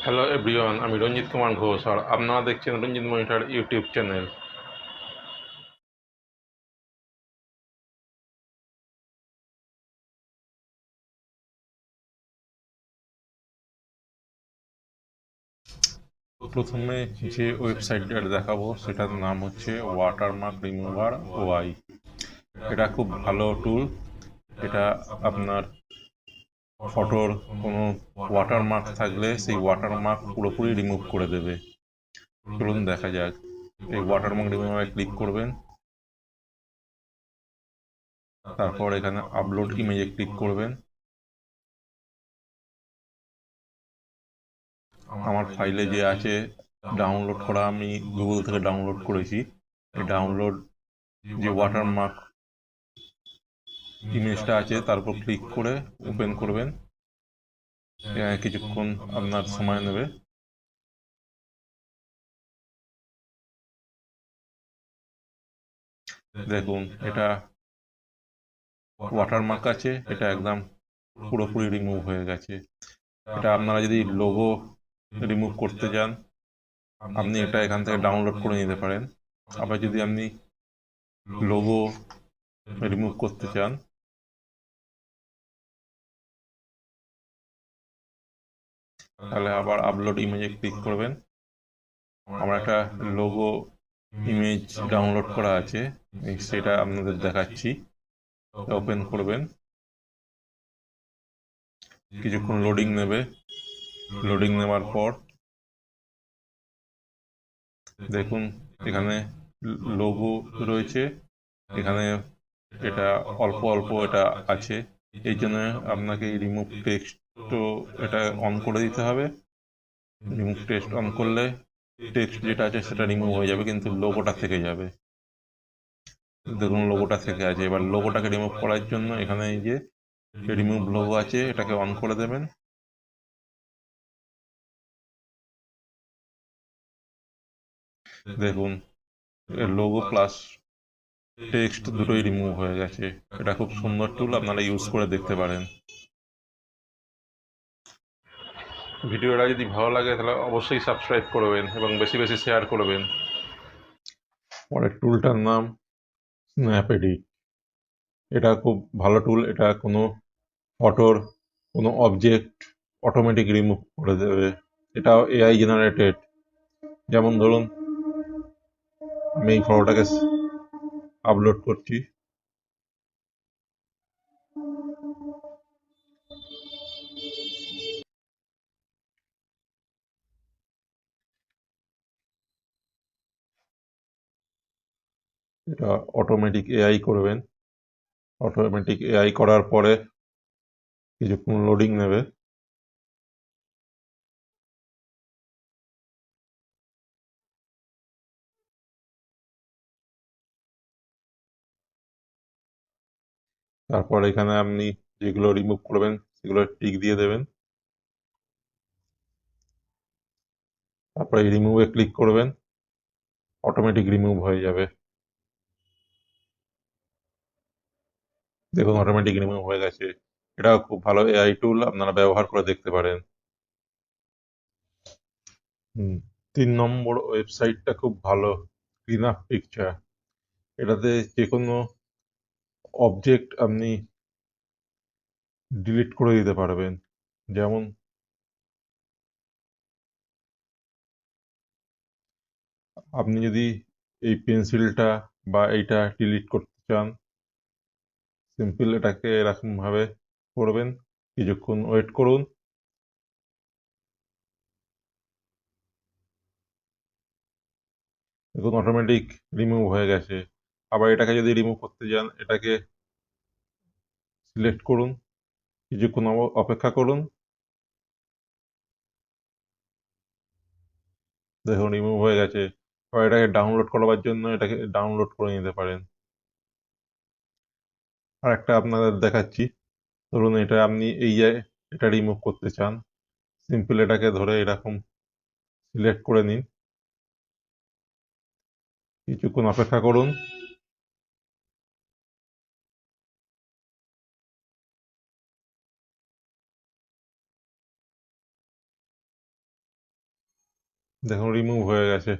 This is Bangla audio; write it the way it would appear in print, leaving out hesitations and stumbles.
হ্যালো এভরিওয়ান, আমি রঞ্জিত কুমার ঘোষ আর আপনারা দেখছেন রঞ্জিত মনিটর ইউটিউব চ্যানেল। প্রথমে যে ওয়েবসাইটটা দেখাবো সেটার নাম হচ্ছে ওয়াটারমার্ক রিমুভার ওয়াই। এটা খুব ভালো টুল। এটা আপনার ফটোর কোনো ওয়াটারমার্ক থাকলে সেই ওয়াটারমার্ক পুরোপুরি রিমুভ করে দেবে। চলুন দেখা যাক। এই ওয়াটারমার্ক রিমুভারে ক্লিক করবেন, তারপর এখানে আপলোড ইমেজে ক্লিক করবেন। আমার ফাইলে যে আছে ডাউনলোড করা, আমি গুগল থেকে ডাউনলোড করেছি। এই ডাউনলোড যে ওয়াটারমার্ক ইমেজটা আছে তার উপর ক্লিক করে ওপেন করবেন। কিছুক্ষণ আপনার সময় নেবে। দেখুন, এটা ওয়াটারমার্ক আছে, এটা একদম পুরোপুরি রিমুভ হয়ে গেছে। এটা আপনারা যদি লোগো রিমুভ করতে চান, আপনি এটা এখান থেকে ডাউনলোড করে নিতে পারেন। আবার যদি আপনি লোগো রিমুভ করতে চান, তাহলে আবার আপলোড ইমেজে ক্লিক করবেন। আমার একটা লোগো ইমেজ ডাউনলোড করা আছে, সেটা আপনাদের দেখাচ্ছি। ওপেন করবেন, কিছুক্ষণ লোডিং নেবে। লোডিং নেওয়ার পর দেখুন এখানে লোগো রয়েছে। এখানে এটা অল্প অল্প এটা আছে, এই জন্য আপনাকে রিমুভ টেক্সট তো এটা অন করে দিতে হবে। রিমুভ টেক্সট অন করলে টেক্সট যেটা আছে সেটা রিমুভ হয়ে যাবে, কিন্তু লোগোটা থেকে যাবে। দেখুন লোগোটা থেকে আছে। এবার লোগোটাকে রিমুভ করার জন্য এখানে এই যে রিমুভ লোগো আছে, এটাকে অন করে দেবেন। দেখুন লোগো প্লাস টেক্সট দুটোই রিমুভ হয়ে গেছে। এটা খুব সুন্দর টুল, আপনারা ইউজ করে দেখতে পারেন। ভিডিওটা যদি ভালো লাগে তাহলে অবশ্যই সাবস্ক্রাইব করবেন এবং বেশি বেশি শেয়ার করবেন। পরের টুলটার নাম স্ন্যাপএডিট। এটা খুব ভালো টুল। এটা কোনো ফটোর কোনো অবজেক্ট অটোমেটিক রিমুভ করে দেবে। এটাও এআই জেনারেটেড। যেমন ধরুন আমি এই ফটোটাকে আপলোড করছি, এটা অটোমেটিক এআই করবেন। অটোমেটিক এআই করার পরে কিছুক্ষণ লোডিং নেবে। তারপর এখানে আপনি যেগুলো রিমুভ করবেন সেগুলো টিক দিয়ে দেবেন। তারপরে এই রিমুভে ক্লিক করবেন, অটোমেটিক রিমুভ হয়ে যাবে। দেখুন অটোমেটিক রিমুভ হয়ে গেছে। এটাও খুব ভালো এআই টুল, আপনারা ব্যবহার করে দেখতে পারেন। 3 নম্বর ওয়েবসাইটটা খুব ভালো, ক্লিনআপ.পিকচার। এটাতে যে কোনো অবজেক্ট আপনি ডিলিট করে দিতে পারবেন। যেমন আপনি যদি এই পেন্সিলটা বা এইটা ডিলিট করতে চান, সিম্পল এটাকে এরকম ভাবে করবেন, কিছুক্ষণ ওয়েট করুন। দেখুন অটোমেটিক রিমুভ হয়ে গেছে। আবার এটাকে যদি রিমুভ করতে চান, এটাকে সিলেক্ট করুন, কিছুক্ষণ অপেক্ষা করুন। দেখুন রিমুভ হয়ে গেছে। আবার এটাকে ডাউনলোড করবার জন্য এটাকে ডাউনলোড করে নিতে পারেন। আর একটা আপনাদের দেখাচ্ছি। ধরুন এটা আপনি এই যে এটা রিমুভ করতে চান, সিম্পল এটাকে ধরে এরকম সিলেক্ট করে নিন, কিছুক্ষণ অপেক্ষা করুন। দেখুন রিমুভ হয়ে গেছে।